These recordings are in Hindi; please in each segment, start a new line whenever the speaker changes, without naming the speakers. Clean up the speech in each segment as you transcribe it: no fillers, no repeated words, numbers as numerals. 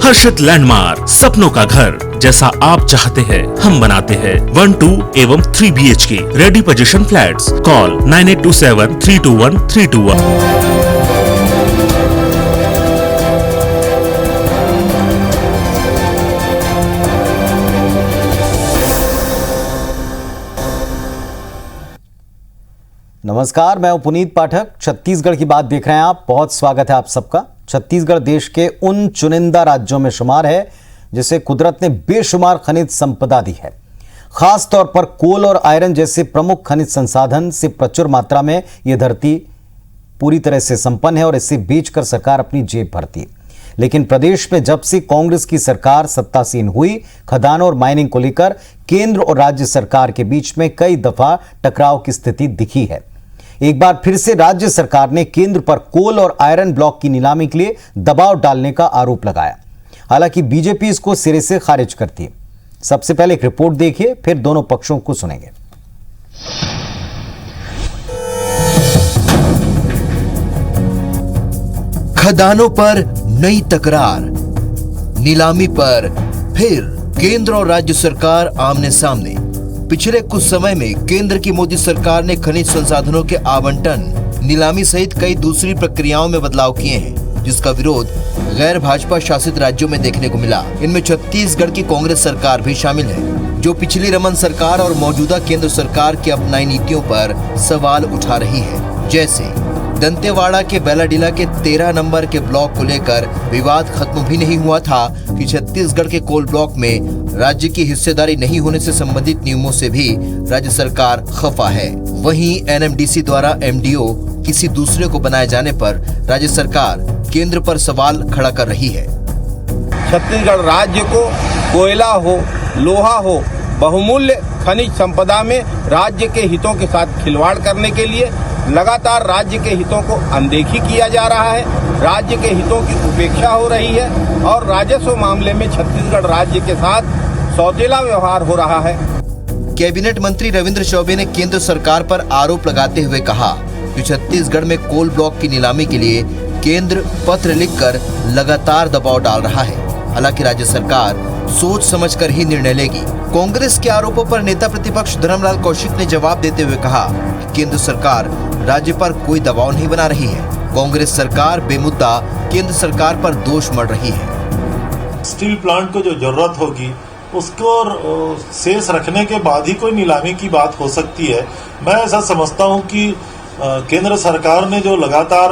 हर्षित लैंडमार्क, सपनों का घर जैसा आप चाहते हैं हम बनाते हैं। 1, 2 एवं 3 BHK ready position flats. Call 9827321321।
नमस्कार, मैं हूं पुनीत पाठक। छत्तीसगढ़ की बात देख रहे हैं आप। बहुत स्वागत है आप सबका। छत्तीसगढ़ देश के उन चुनिंदा राज्यों में शुमार है जिसे कुदरत ने बेशुमार खनिज संपदा दी है। खास तौर पर कोल और आयरन जैसे प्रमुख खनिज संसाधन से प्रचुर मात्रा में यह धरती पूरी तरह से संपन्न है और इसे बेचकर सरकार अपनी जेब भरती है। लेकिन प्रदेश में जब से कांग्रेस की सरकार सत्तासीन हुई, खदानों और माइनिंग को लेकर केंद्र और राज्य सरकार के बीच में कई दफा टकराव की स्थिति दिखी है। एक बार फिर से राज्य सरकार ने केंद्र पर कोल और आयरन ब्लॉक की नीलामी के लिए दबाव डालने का आरोप लगाया। हालांकि बीजेपी इसको सिरे से खारिज करती है। सबसे पहले एक रिपोर्ट देखिए, फिर दोनों पक्षों को सुनेंगे।
खदानों पर नई तकरार, नीलामी पर फिर केंद्र और राज्य सरकार आमने सामने। पिछले कुछ समय में केंद्र की मोदी सरकार ने खनिज संसाधनों के आवंटन, नीलामी सहित कई दूसरी प्रक्रियाओं में बदलाव किए हैं, जिसका विरोध गैर भाजपा शासित राज्यों में देखने को मिला। इनमें छत्तीसगढ़ की कांग्रेस सरकार भी शामिल है, जो पिछली रमन सरकार और मौजूदा केंद्र सरकार की अपनाई नीतियों पर सवाल उठा रही है। जैसे दंतेवाड़ा के बेलाडीला के 13 नंबर के ब्लॉक को लेकर विवाद खत्म भी नहीं हुआ था कि छत्तीसगढ़ के कोल ब्लॉक में राज्य की हिस्सेदारी नहीं होने से संबंधित नियमों से भी राज्य सरकार खफा है। वहीं एनएमडीसी द्वारा एमडीओ किसी दूसरे को बनाए जाने पर राज्य सरकार केंद्र पर सवाल खड़ा कर रही है।
छत्तीसगढ़ राज्य को कोयला हो, लोहा हो, बहुमूल्य खनिज संपदा में राज्य के हितों के साथ खिलवाड़ करने के लिए लगातार राज्य के हितों को अनदेखी किया जा रहा है। राज्य के हितों की उपेक्षा हो रही है और राजस्व मामले में छत्तीसगढ़ राज्य के साथ सौतेला व्यवहार हो रहा है।
कैबिनेट मंत्री रविंद्र चौबे ने केंद्र सरकार पर आरोप लगाते हुए कहा कि छत्तीसगढ़ में कोल ब्लॉक की नीलामी के लिए केंद्र पत्र लिखकर लगातार दबाव डाल रहा है। हालांकि राज्य सरकार सोच समझकर ही निर्णय लेगी। कांग्रेस के आरोपों पर नेता प्रतिपक्ष धर्मलाल कौशिक ने जवाब देते हुए कहा कि केंद्र सरकार राज्य पर कोई दबाव नहीं बना रही है। कांग्रेस सरकार बेमुद्दा केंद्र सरकार पर दोष मढ़ रही है।
स्टील प्लांट को जो जरूरत होगी उसको शेष रखने के बाद ही कोई नीलामी की बात हो सकती है। मैं ऐसा समझता हूं कि केंद्र सरकार ने जो लगातार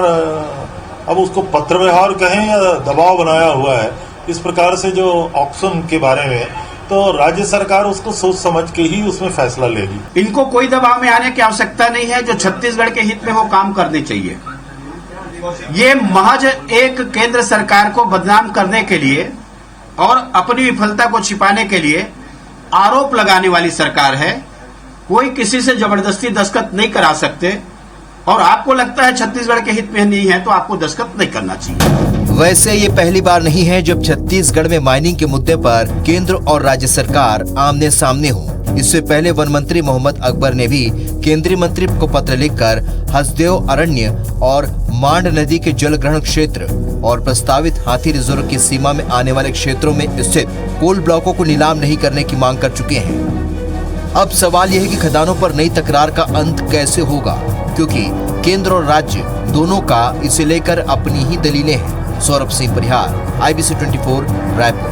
अब उसको पत्र व्यवहार कहें या दबाव बनाया हुआ है इस प्रकार से जो ऑक्शन के बारे में, तो राज्य सरकार उसको सोच समझ के ही उसमें फैसला लेगी।
इनको कोई दबाव में आने की आवश्यकता नहीं है। जो छत्तीसगढ़ के हित में वो काम करने चाहिए। ये महज एक केंद्र सरकार को बदनाम करने के लिए और अपनी विफलता को छिपाने के लिए आरोप लगाने वाली सरकार है। कोई किसी से जबरदस्ती दस्तखत नहीं करा सकते और आपको लगता है छत्तीसगढ़ के हित में नहीं है तो आपको दस्तखत नहीं करना चाहिए।
वैसे ये पहली बार नहीं है जब छत्तीसगढ़ में माइनिंग के मुद्दे पर केंद्र और राज्य सरकार आमने सामने हो। इससे पहले वन मंत्री मोहम्मद अकबर ने भी केंद्रीय मंत्री को पत्र लिखकर हसदेव अरण्य और मांड नदी के जल ग्रहण क्षेत्र और प्रस्तावित हाथी रिजर्व की सीमा में आने वाले क्षेत्रों में स्थित कोल ब्लॉकों को नीलाम नहीं करने की मांग कर चुके हैं। अब सवाल यह है कि खदानों पर नई तकरार का अंत कैसे होगा, क्योंकि केंद्र और राज्य दोनों का इसे लेकर अपनी ही दलीलें हैं। सौरभ सिंह परिहार, IBC 24 रायपुर।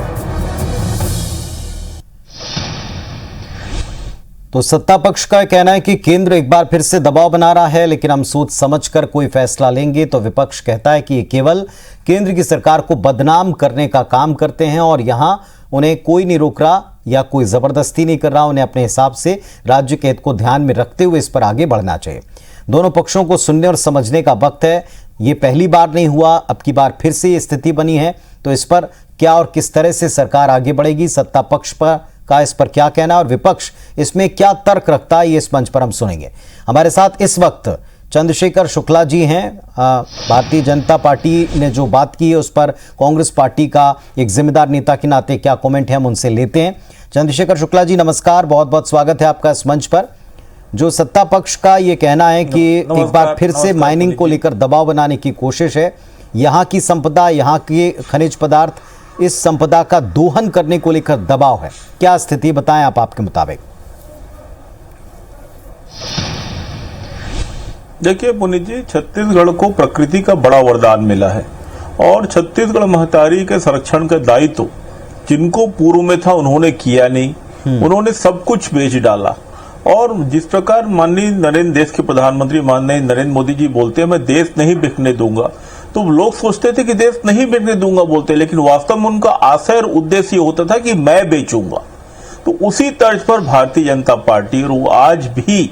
तो सत्ता पक्ष का कहना है कि केंद्र एक बार फिर से दबाव बना रहा है, लेकिन हम सोच समझकर कोई फैसला लेंगे। तो विपक्ष कहता है कि ये केवल केंद्र की सरकार को बदनाम करने का काम करते हैं और यहां उन्हें कोई नहीं रोक रहा या कोई जबरदस्ती नहीं कर रहा। उन्हें अपने हिसाब से राज्य के हित को ध्यान में रखते हुए इस पर आगे बढ़ना चाहिए। दोनों पक्षों को सुनने और समझने का वक्त है। ये पहली बार नहीं हुआ, अब की बार फिर से ये स्थिति बनी है। तो इस पर क्या और किस तरह से सरकार आगे बढ़ेगी, सत्ता पक्ष पर का इस पर क्या कहना और विपक्ष इसमें क्या तर्क रखता है, ये इस मंच पर हम सुनेंगे। हमारे साथ इस वक्त चंद्रशेखर शुक्ला जी हैं। भारतीय जनता पार्टी ने जो बात की है उस पर कांग्रेस पार्टी का एक जिम्मेदार नेता के नाते क्या कमेंट है हम उनसे लेते हैं। चंद्रशेखर शुक्ला जी नमस्कार, बहुत बहुत स्वागत है आपका इस मंच पर। जो सत्ता पक्ष का ये कहना है कि एक बार फिर से माइनिंग को लेकर दबाव बनाने की कोशिश है, यहाँ की संपदा, यहाँ के खनिज पदार्थ इस संपदा का दोहन करने को लेकर दबाव है। क्या स्थिति बताएं आप आपके मुताबिक?
देखिए पुनीत जी, छत्तीसगढ़ को प्रकृति का बड़ा वरदान मिला है और छत्तीसगढ़ महतारी के संरक्षण का दायित्व जिनको पूर्व में था उन्होंने किया नहीं, उन्होंने सब कुछ बेच डाला। और जिस प्रकार माननीय देश के प्रधानमंत्री माननीय नरेंद्र मोदी जी बोलते हैं मैं देश नहीं बिकने दूंगा, तो लोग सोचते थे कि देश नहीं बिकने दूंगा बोलते, लेकिन वास्तव में उनका आशय और उद्देश्य ये होता था कि मैं बेचूंगा। तो उसी तर्ज पर भारतीय जनता पार्टी और वो आज भी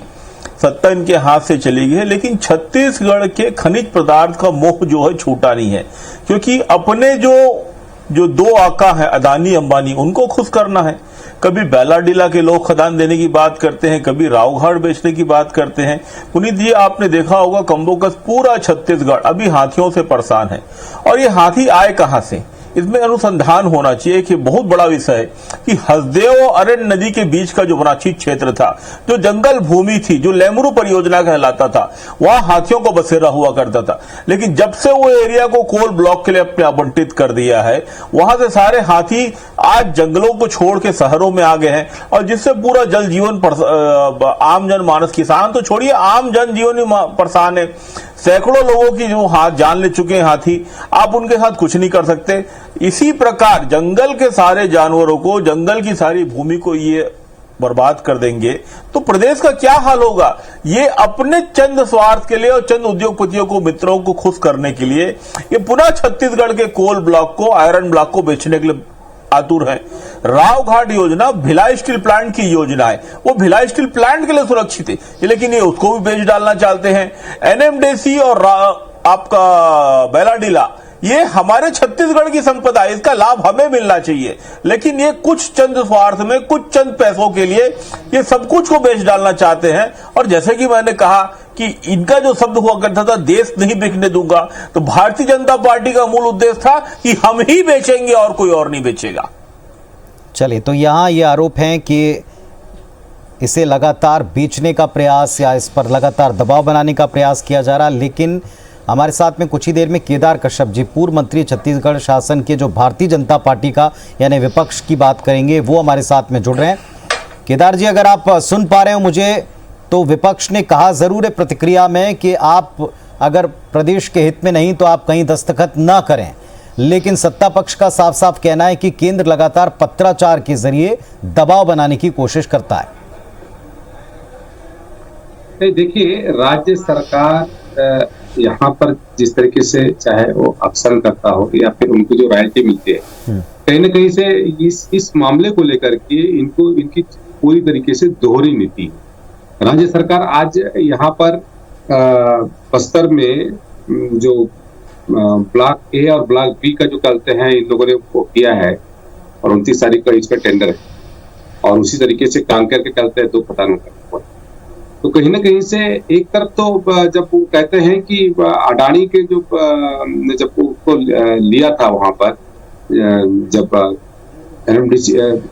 सत्ता इनके हाथ से चली गई है, लेकिन छत्तीसगढ़ के खनिज पदार्थ का मोह जो है छूटा नहीं है, क्योंकि अपने जो दो आका है अदानी अंबानी उनको खुश करना है। कभी बैलाडीला के लोग खदान देने की बात करते हैं, कभी रावघाट बेचने की बात करते हैं। पुनीत जी आपने देखा होगा कम्बोकस पूरा छत्तीसगढ़ अभी हाथियों से परेशान है। और ये हाथी आए कहां से, इसमें अनुसंधान होना चाहिए कि बहुत बड़ा विषय है कि हसदेव और अरण्य नदी के बीच का जो वनाक्षी क्षेत्र था, जो जंगल भूमि थी, जो लेमरू परियोजना कहलाता था, वहां हाथियों को बसेरा हुआ करता था। लेकिन जब से वो एरिया को कोल ब्लॉक के लिए अपने आवंटित कर दिया है, वहां से सारे हाथी आज जंगलों को छोड़ के शहरों में आ गए हैं, और जिससे पूरा जल जीवन आम जन मानस, किसान तो छोड़िए, आम जन जीवन ही परेशान है। सैकड़ों लोगों की जो हाथ जान ले चुके हैं हाथी, आप उनके साथ कुछ नहीं कर सकते। इसी प्रकार जंगल के सारे जानवरों को, जंगल की सारी भूमि को ये बर्बाद कर देंगे तो प्रदेश का क्या हाल होगा। ये अपने चंद स्वार्थ के लिए और चंद उद्योगपतियों को, मित्रों को खुश करने के लिए ये पुनः छत्तीसगढ़ के कोल ब्लॉक को, आयरन ब्लॉक को बेचने के लिए आतुर है। रावघाट योजना भिलाई स्टील प्लांट की योजना है, वो भिलाई स्टील प्लांट के लिए सुरक्षित है, लेकिन ये उसको भी बेच डालना चाहते हैं। एनएमडीसी और आपका बैलाडीला, ये हमारे छत्तीसगढ़ की संपदा है, इसका लाभ हमें मिलना चाहिए, लेकिन ये कुछ चंद स्वार्थ में, कुछ चंद पैसों के लिए ये सब कुछ को बेच डालना चाहते हैं। और जैसे कि मैंने कहा कि इनका जो शब्द हुआ करता था देश नहीं बिकने दूंगा, तो भारतीय जनता पार्टी का मूल उद्देश्य था कि हम ही बेचेंगे और कोई और नहीं बेचेगा।
चलिए, तो यहां ये आरोप है कि इसे लगातार बेचने का प्रयास या इस पर लगातार दबाव बनाने का प्रयास किया जा रहा, लेकिन हमारे साथ में कुछ ही देर में केदार कश्यप जी, पूर्व मंत्री छत्तीसगढ़ शासन के, जो भारतीय जनता पार्टी का यानी विपक्ष की बात करेंगे, वो हमारे साथ में जुड़ रहे हैं। केदार जी, अगर आप सुन पा रहे हो मुझे, तो विपक्ष ने कहा जरूर है प्रतिक्रिया में कि आप अगर प्रदेश के हित में नहीं तो आप कहीं दस्तखत ना करें, लेकिन सत्ता पक्ष का साफ साफ कहना है कि केंद्र लगातार पत्राचार के जरिए दबाव बनाने की कोशिश करता है।
देखिए, राज्य सरकार यहाँ पर जिस तरीके से चाहे वो एक्शन करता हो या फिर उनको जो रायल्टी मिलती है, कहीं ना कहीं से इस मामले को लेकर के इनकी पूरी तरीके से दोहरी नीति है। राज्य सरकार आज यहाँ पर बस्तर में जो ब्लॉक ए और ब्लॉक बी का जो करते हैं, इन लोगों ने वो किया है और 29 तारीख का इसका टेंडर है, और उसी तरीके से कांकेर के करते हैं 2 खदानों का। तो कहीं ना कहीं से एक तरफ तो जब वो कहते हैं कि अडानी के जब उसको लिया था वहां पर, जब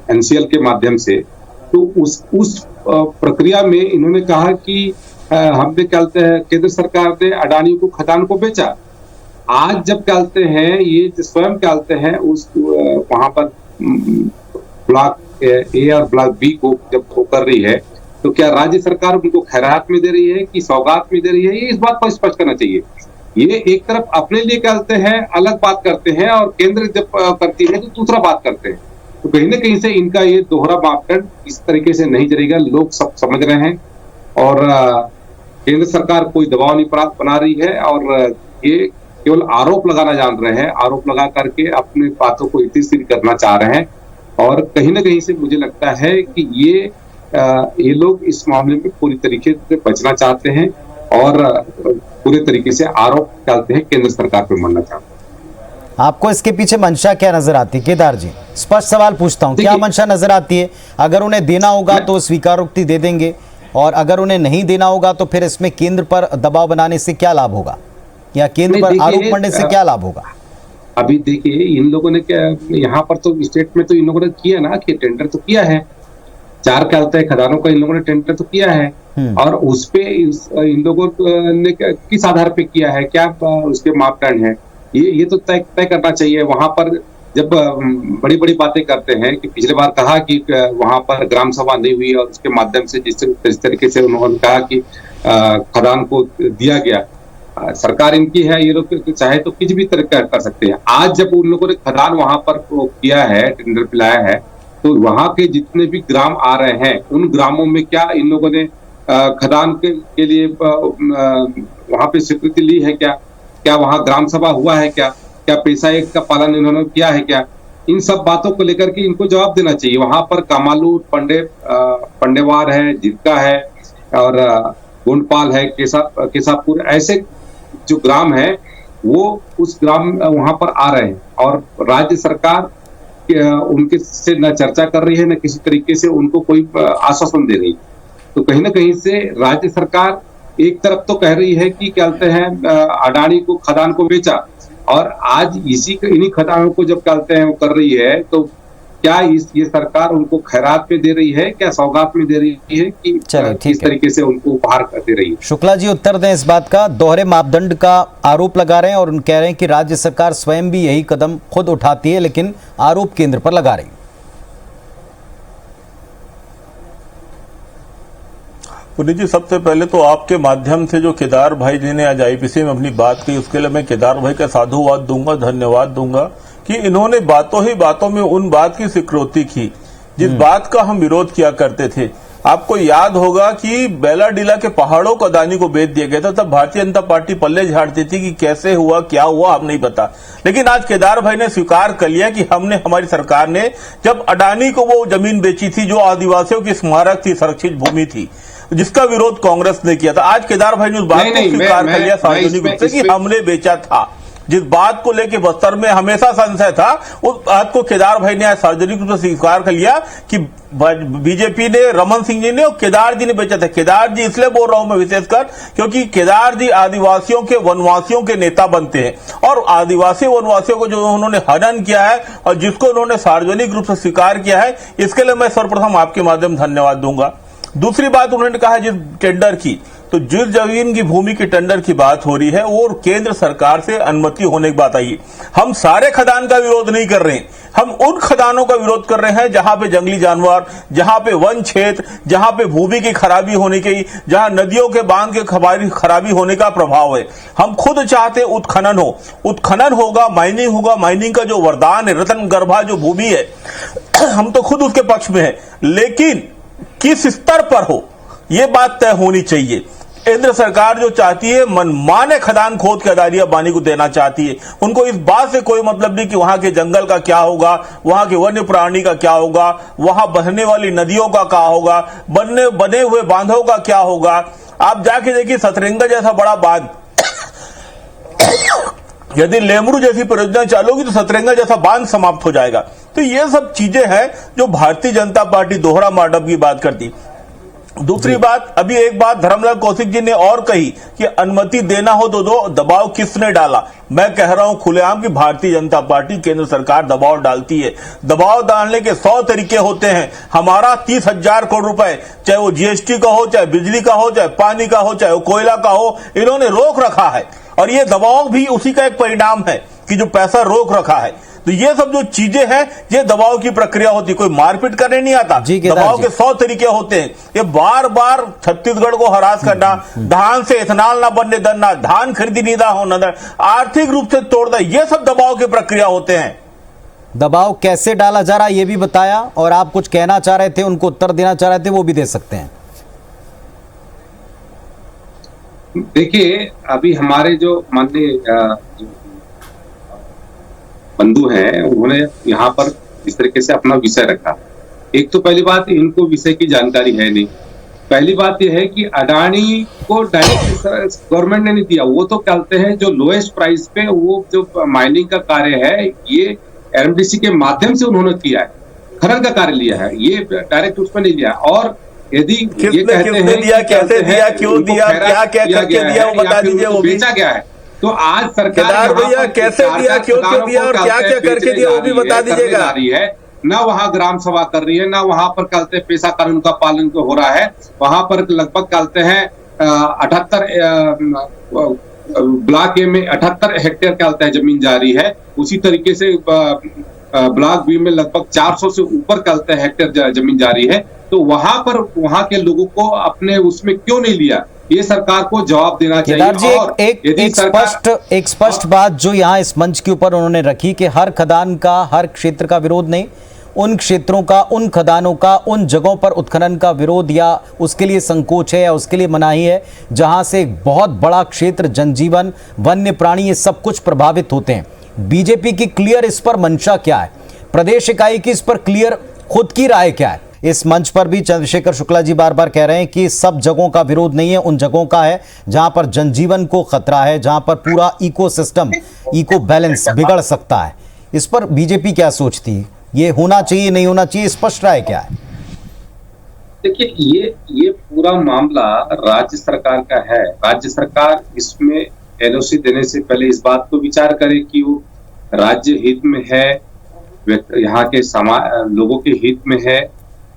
एनसीएल के माध्यम से, तो उस प्रक्रिया में इन्होंने कहा कि हमने कहते हैं केंद्र सरकार ने अडानी को खदान को बेचा। आज जब कहते हैं ये स्वयं कहते हैं उस वहां पर ब्लॉक ए और ब्लॉक बी को जब वो कर रही है, तो क्या राज्य सरकार उनको खैरात में दे रही है कि सौगात में दे रही है, ये इस बात को स्पष्ट करना चाहिए। ये एक तरफ अपने लिए कहते हैं, अलग बात करते हैं, और केंद्र जब करती है तो दूसरा बात करते हैं। तो कहीं ना कहीं से इनका ये दोहरा मापदंड इस तरीके से नहीं चलेगा, लोग सब समझ रहे हैं। और केंद्र सरकार कोई दबाव नहीं बना रही है, और ये केवल आरोप लगाना जान रहे हैं, आरोप लगा करके अपने बातों को इतिश्री करना चाह रहे हैं। और कहीं ना कहीं से मुझे लगता है कि ये लोग इस मामले में पूरी तरीके से बचना चाहते हैं और पूरे तरीके से आरोप डालते हैं, केंद्र सरकार पर मरना चाहते हैं।
आपको इसके पीछे मंशा क्या नजर आती है केदार जी? स्पष्ट सवाल पूछता हूं, क्या मंशा नजर आती है? अगर उन्हें देना होगा तो स्वीकारोक्ति दे देंगे, और अगर उन्हें नहीं देना होगा तो फिर इसमें केंद्र पर दबाव बनाने से क्या लाभ होगा, या केंद्र पर आरोप पड़ने से क्या लाभ होगा?
अभी देखिए, इन लोगों ने क्या यहाँ पर तो स्टेट में तो इन लोगों ने किया ना कि टेंडर तो किया है, 4 कहते हैं खदानों का इन लोगों ने टेंडर तो किया है, और उस पे इन लोगों ने किस आधार पे किया है, क्या उसके मापदंड है, ये तो तय करना चाहिए। वहां पर जब बड़ी बड़ी बातें करते हैं कि पिछले बार कहा कि वहां पर ग्राम सभा नहीं हुई और उसके माध्यम से जिस तरीके से उन्होंने कहा कि खदान को दिया गया, सरकार इनकी है, ये लोग चाहे तो किसी भी तरह कर सकते हैं। आज जब उन लोगों ने खदान वहां पर किया है, टेंडर पिलाया है, तो वहां के जितने भी ग्राम आ रहे हैं उन ग्रामों में क्या इन लोगों ने खदान के लिए वहां पे स्वीकृति ली है? क्या वहां ग्राम सभा हुआ है? क्या पैसा एक का पालन इन्होंने किया है? क्या इन सब बातों को लेकर के इनको जवाब देना चाहिए। वहां पर कामालूर, पंडेवार है, जिरका है और गोंडपाल है, केसापुर, ऐसे जो ग्राम है वो उस ग्राम वहां पर आ रहे हैं और राज्य सरकार उनके से न चर्चा कर रही है, न किसी तरीके से उनको कोई आश्वासन दे रही है। तो कहीं ना कहीं से राज्य सरकार एक तरफ तो कह रही है कि क्या कहते हैं अडानी को खदान को बेचा, और आज इन्हीं खदानों को जब कहते हैं वो कर रही है, तो क्या ये सरकार उनको खैरात में दे रही है, क्या सौगात में दे रही है कि किस तरीके से उनको उपहार दे रही है?
शुक्ला जी उत्तर दें इस बात का। दोहरे मापदंड का आरोप लगा रहे हैं और कह रहे हैं कि राज्य सरकार स्वयं भी यही कदम खुद उठाती है, लेकिन आरोप केंद्र पर लगा रही है।
पुनीत जी, सबसे पहले तो आपके माध्यम से जो केदार भाई जी ने आज आईपीसी में अपनी बात कही, उसके लिए मैं केदार भाई का साधुवाद दूंगा, धन्यवाद दूंगा कि इन्होंने बातों ही बातों में उन बात की स्वीकृति की जिस बात का हम विरोध किया करते थे। आपको याद होगा कि बेलाडीला के पहाड़ों को अदानी को बेच दिया गया था, तब भारतीय जनता पार्टी पल्ले झाड़ती थी कि कैसे हुआ, क्या हुआ, हम नहीं पता। लेकिन आज केदार भाई ने स्वीकार कर लिया कि हमारी सरकार ने जब अडानी को वो जमीन बेची थी जो आदिवासियों की स्मारक थी, संरक्षित भूमि थी, जिसका विरोध कांग्रेस ने किया था, आज केदार भाई ने उस बात को स्वीकार कर लिया सार्वजनिक रूप से कि हमने बेचा था। जिस बात को लेकर बस्तर में हमेशा संशय था, उस बात को केदार भाई ने आज सार्वजनिक रूप से स्वीकार कर लिया कि बीजेपी ने, रमन सिंह जी ने और केदार जी ने बेचा था। केदार जी इसलिए बोल रहा हूं मैं विशेषकर क्योंकि केदार जी आदिवासियों के, वनवासियों के नेता बनते हैं और आदिवासी वनवासियों को जो उन्होंने हनन किया है और जिसको उन्होंने सार्वजनिक रूप से स्वीकार किया है, इसके लिए मैं सर्वप्रथम आपके माध्यम धन्यवाद दूंगा। दूसरी बात उन्होंने कहा जिस टेंडर की, तो जिस जमीन की भूमि की टेंडर की बात हो रही है वो केंद्र सरकार से अनुमति होने की बात आई। हम सारे खदान का विरोध नहीं कर रहे हैं, हम उन खदानों का विरोध कर रहे हैं जहां पे जंगली जानवर, जहां पे वन क्षेत्र, जहां पे भूमि की खराबी होने की, जहां नदियों के बांध के खराबी होने का प्रभाव है। हम खुद चाहते उत्खनन हो, उत्खनन होगा, माइनिंग होगा, माइनिंग का जो वरदान है, रतन गर्भा जो भूमि है, हम तो खुद उसके पक्ष में है, लेकिन किस स्तर पर हो यह बात तय होनी चाहिए। केंद्र सरकार जो चाहती है मनमाने खदान खोद के अदानी को देना चाहती है। उनको इस बात से कोई मतलब नहीं कि वहां के जंगल का क्या होगा, वहां के वन्य प्राणी का क्या होगा, वहां बहने वाली नदियों का क्या होगा, बने हुए बांधों का क्या होगा। आप जाके देखिए सतरंगा जैसा बड़ा बांध, यदि लेमरू जैसी परियोजना चालू होगी तो सतरंगा जैसा बांध समाप्त हो जाएगा। तो ये सब चीजें हैं जो भारतीय जनता पार्टी दोहरा मार्डअप की बात करती। दूसरी बात, अभी एक बात धर्मलाल कौशिक जी ने और कही कि अनुमति देना हो तो दो, दबाव किसने डाला? मैं कह रहा हूं खुलेआम कि भारतीय जनता पार्टी, केंद्र सरकार दबाव डालती है। दबाव डालने के 100 तरीके होते हैं। हमारा 30,000 करोड़ रुपए, चाहे वो जीएसटी का हो, चाहे बिजली का हो, चाहे पानी का हो, चाहे वो कोयला का हो, इन्होंने रोक रखा है और ये दबाव भी उसी का एक परिणाम है कि जो पैसा रोक रखा है। तो ये सब जो चीजें हैं, ये दबाव की प्रक्रिया होती है, कोई मारपीट करने नहीं आता। दबाव के 100 तरीके होते हैं। ये बार बार छत्तीसगढ़ को हरास करना, धान से इथेनॉल ना बनने देना, धान खरीदी नहीं होना, आर्थिक रूप से तोड़ना, ये सब दबाव की प्रक्रिया होते हैं।
दबाव कैसे डाला जा रहा है ये भी बताया, और आप कुछ कहना चाह रहे थे, उनको उत्तर देना चाह रहे थे, वो भी दे सकते हैं।
देखिए, अभी हमारे जो माननीय बंधु हैं, उन्होंने यहाँ पर इस तरीके से अपना विषय रखा। एक तो पहली बात, इनको विषय की जानकारी है नहीं। पहली बात यह है कि अडानी को डायरेक्ट गवर्नमेंट ने नहीं दिया, वो तो कहते हैं जो लोएस्ट प्राइस पे वो जो माइनिंग का कार्य है ये एमडीसी के माध्यम से उन्होंने किया है, खनन का कार्य लिया है, ये डायरेक्ट उसमें नहीं लिया। और यदि ये कहते हैं
दिया, कैसे दिया, क्यों दिया, क्या क्या करके दिया, वो बता दीजिए। वो
बेचा गया है, तो आज सरकार
भैया कैसे दिया, क्यों दिया और क्या क्या करके दिया, वो भी बता दीजिएगा।
ना वहाँ ग्राम सभा कर रही है, ना वहाँ पर कहते पेशा कानून का पालन हो रहा है। वहां पर लगभग कहते हैं 78 ब्लॉक ए में 78 हेक्टेयर कहते हैं जमीन जा रही है। उसी तरीके से ब्लॉक बी में लगभग 400 से ऊपर कहते हैं हेक्टेयर जमीन जारी है, तो वहां पर वहां के लोगों को अपने उसमें क्यों नहीं लिया, ये सरकार को जवाब देना चाहिए।
केदार जी,
और
एक स्पष्ट बात जो यहाँ इस मंच के ऊपर उन्होंने रखी कि हर खदान का, हर क्षेत्र का विरोध नहीं, उन क्षेत्रों का, उन खदानों का, उन जगहों पर उत्खनन का विरोध या उसके लिए संकोच है या उसके लिए मनाही है जहां से एक बहुत बड़ा क्षेत्र, जनजीवन, वन्य प्राणी, ये सब कुछ प्रभावित होते हैं। बीजेपी की क्लियर इस पर मंशा क्या है? प्रदेश इकाई की इस पर क्लियर खुद की राय क्या है? इस मंच पर भी चंद्रशेखर शुक्ला जी बार बार कह रहे हैं कि सब जगहों का विरोध नहीं है, उन जगहों का है जहां पर जनजीवन को खतरा है, जहां पर पूरा इकोसिस्टम, इको बैलेंस बिगड़ सकता है। इस पर बीजेपी क्या सोचती है? ये होना चाहिए, नहीं होना चाहिए, स्पष्ट राय क्या है?
देखिए, ये पूरा मामला राज्य सरकार का है। राज्य सरकार इसमें एलओसी देने से पहले इस बात को विचार करे कि वो राज्य हित में है, यहाँ के लोगों के हित में है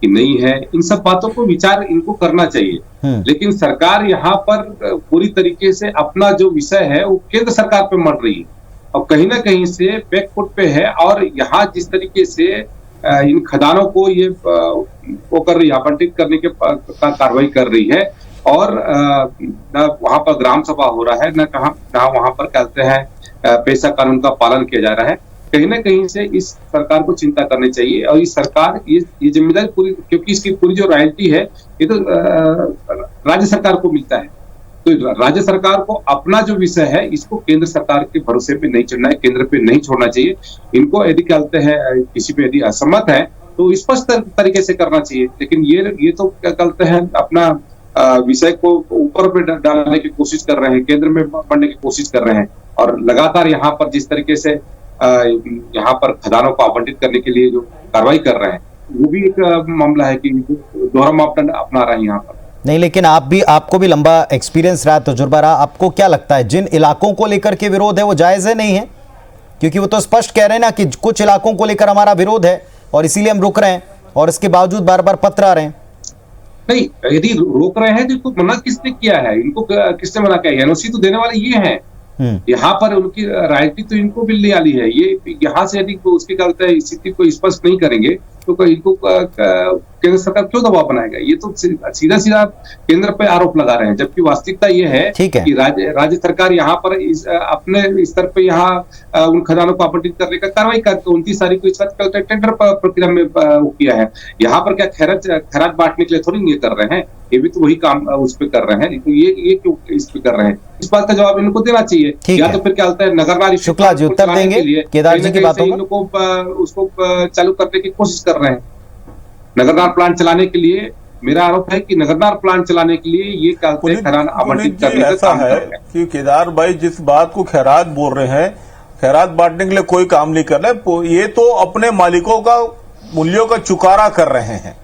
कि नहीं है, इन सब बातों को विचार इनको करना चाहिए। लेकिन सरकार यहाँ पर पूरी तरीके से अपना जो विषय है वो केंद्र सरकार पे मर रही है और कहीं ना कहीं से बैकफुट पे है। और यहाँ जिस तरीके से इन खदानों को ये वो कर रही है, आवंटित करने के कार्रवाई कर रही है, और न वहां पर ग्राम सभा हो रहा है, न वहां पर कहते हैं पेशा कानून का पालन किया जा रहा है। कहीं ना कहीं से इस सरकार को चिंता करनी चाहिए और इस सरकार ये जिम्मेदारी पूरी, क्योंकि इसकी पूरी जो रॉयल्टी है ये तो राज्य सरकार को मिलता है, तो राज्य सरकार को अपना जो विषय है इसको केंद्र सरकार के भरोसे पे नहीं चढ़ना है, केंद्र पे नहीं छोड़ना चाहिए। इनको यदि कहते हैं किसी पे यदि असहमत है तो स्पष्ट तरीके से करना चाहिए। लेकिन ये तो क्या कहते हैं अपना विषय को ऊपर पे डालने की कोशिश कर रहे हैं, केंद्र में बढ़ने की कोशिश कर रहे हैं, और लगातार यहाँ पर जिस तरीके से यहाँ पर खदानों को आवंटित करने के लिए जो कार्रवाई कर रहे हैं वो भी एक मामला है कि दोहरा मापदंड अपना रहे हैं यहाँ पर।
नहीं, लेकिन आपको भी लंबा एक्सपीरियंस रहा, तजुर्बा रहा, आपको क्या लगता है जिन इलाकों को लेकर के विरोध है वो जायज है, नहीं है? क्योंकि वो तो स्पष्ट कह रहे हैं ना कि कुछ इलाकों को लेकर हमारा विरोध है और इसीलिए हम रुक रहे हैं, और इसके बावजूद बार बार पत्र आ रहे हैं।
नहीं, यदि रोक रहे हैं तो इनको मना किसने किया है? इनको किसने मना किया है? एनओसी तो देने वाले ये हैं। यहाँ पर उनकी रॉयल्टी तो इनको मिलने वाली है। ये यहाँ से यदि उसकी कहते हैं स्थिति को स्पष्ट नहीं करेंगे तो इनको केंद्र सरकार क्यों दबाव बनाएगा? ये तो सीधा सीधा केंद्र पे आरोप लगा रहे हैं, जबकि वास्तविकता ये है कि राज्य सरकार यहाँ पर अपने स्तर पे यहाँ उन खदानों को आवंटित करने का कार्रवाई करके 29 तारीख को इसका टेंडर प्रक्रिया में किया है। यहाँ पर क्या खैरात बांटने के लिए थोड़ी ये कर रहे हैं, ये भी तो वही काम उस पर कर रहे हैं, तो ये क्यों इस पे कर रहे हैं? इस बात का जवाब इनको देना चाहिए। या तो फिर क्या होता है नगर नारी
शुक्ला जी उत्तर देंगे केदार जी की बातों
को उसको चालू करने की कोशिश कर रहे हैं। नगरनार प्लांट चलाने के लिए मेरा आरोप है कि नगरनार प्लांट चलाने के लिए ये खदान आवंटित करने का काम कर रहे हैं।
कि केदार भाई जिस बात को खैरात बोल रहे हैं, खैरात बांटने के लिए कोई काम नहीं कर रहे, ये तो अपने मालिकों का मूल्यों का चुकारा कर रहे हैं,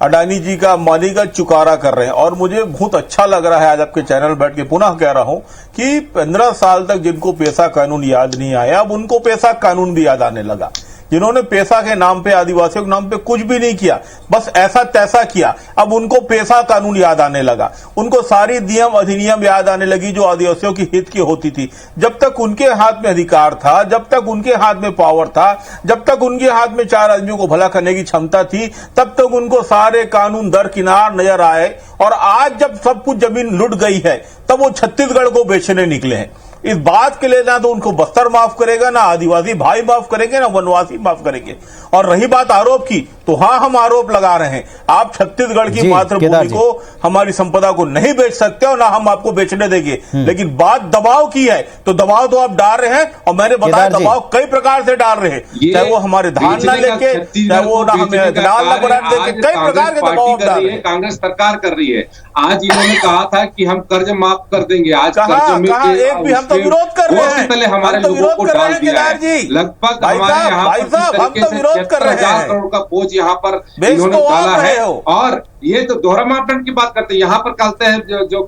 अडानी जी का मालिक का चुकारा कर रहे हैं। और मुझे बहुत अच्छा लग रहा है आज आपके चैनल बैठ के पुनः कह रहा हूं कि 15 साल तक जिनको पेशा कानून याद नहीं आया अब उनको पेशा कानून भी याद आने लगा। जिन्होंने पेशा के नाम पे, आदिवासियों के नाम पे कुछ भी नहीं किया, बस ऐसा तैसा किया, अब उनको पेशा कानून याद आने लगा, उनको सारी नियम अधिनियम याद आने लगी जो आदिवासियों की हित की होती थी। जब तक उनके हाथ में अधिकार था, जब तक उनके हाथ में पावर था, जब तक उनके हाथ में 4 आदमियों को भला करने की क्षमता थी, तब तक उनको सारे कानून दरकिनार नजर आए। और आज जब सब कुछ जमीन लुट गई है तब वो छत्तीसगढ़ को बेचने निकले हैं। इस बात के लिए ना तो उनको बस्तर माफ करेगा, ना आदिवासी भाई माफ करेंगे, ना वनवासी माफ करेंगे। और रही बात आरोप की, तो हाँ हम आरोप लगा रहे हैं, आप छत्तीसगढ़ की मातृभूमि को, हमारी संपदा को नहीं बेच सकते और ना हम आपको बेचने देंगे। लेकिन बात दबाव की है तो दबाव तो आप डाल रहे हैं, और मैंने बताया दबाव कई प्रकार से डाल रहे हैं, चाहे वो हमारे धान ना लेके, चाहे वो ना हमें दाल ना बना देके, कई प्रकार के दबाव डाल रहे हैं।
कांग्रेस सरकार कर रही है। आज इन्होंने कहा था कि हम कर्ज माफ कर देंगे, आज
एक भी हम तो विरोध कर रहे हैं,
पहले हमारे लोगों को डाल दिया है। लगभग हमारे यहाँ पर 70,000 करोड़ का बोझ यहाँ पर इन्होंने डाला है। और ये तो दोहरा मापदंड की बात करते हैं, यहाँ पर कहते हैं जो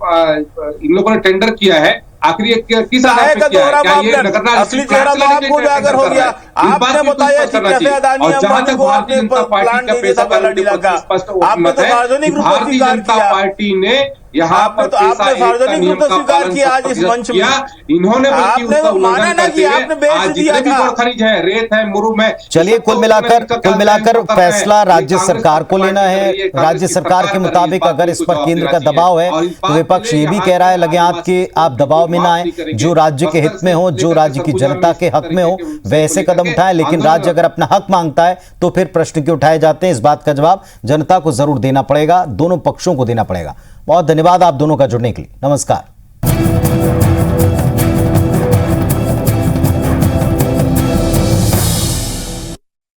इन लोगों ने टेंडर किया है, आखिरी किस आधार पे किया है? क्या ये नगरनार
असली चेहरा तो आपको उजागर हो गया। आपने बताया कि कैसे अदानी अंबानी को आपने प्लांट नहीं देता पलट लगा, आपने तो सार्वजनिक रूप से
भारतीय जनता पार्टी ने यहाँ
आपने
पर
तो आपने सार्वजनिक रूप से स्वीकार किया आज इस मंच में।
इन्होंने बल्कि
आपने
उसका
तो माना
उल्लंघन
ना कि
करते हुए
आपने बेच
आज
दिया
जितने भी
था।
गोल्ड खनिज है, रेत है, मुरुम है,
चलिए कुल मिलाकर फैसला राज्य सरकार को लेना है। राज्य सरकार के मुताबिक अगर इस पर केंद्र का दबाव है तो विपक्ष ये भी कह रहा है लगे हाथ कि आप दबाव में ना आए, जो राज्य के हित में हो, जो राज्य की जनता के हक में हो वैसे कदम उठाए। लेकिन राज्य अगर अपना हक मांगता है तो फिर प्रश्न क्यों उठाए जाते हैं, इस बात का जवाब जनता को जरूर देना पड़ेगा, दोनों पक्षों को देना पड़ेगा। बहुत धन्यवाद आप दोनों का जुड़ने के लिए। नमस्कार।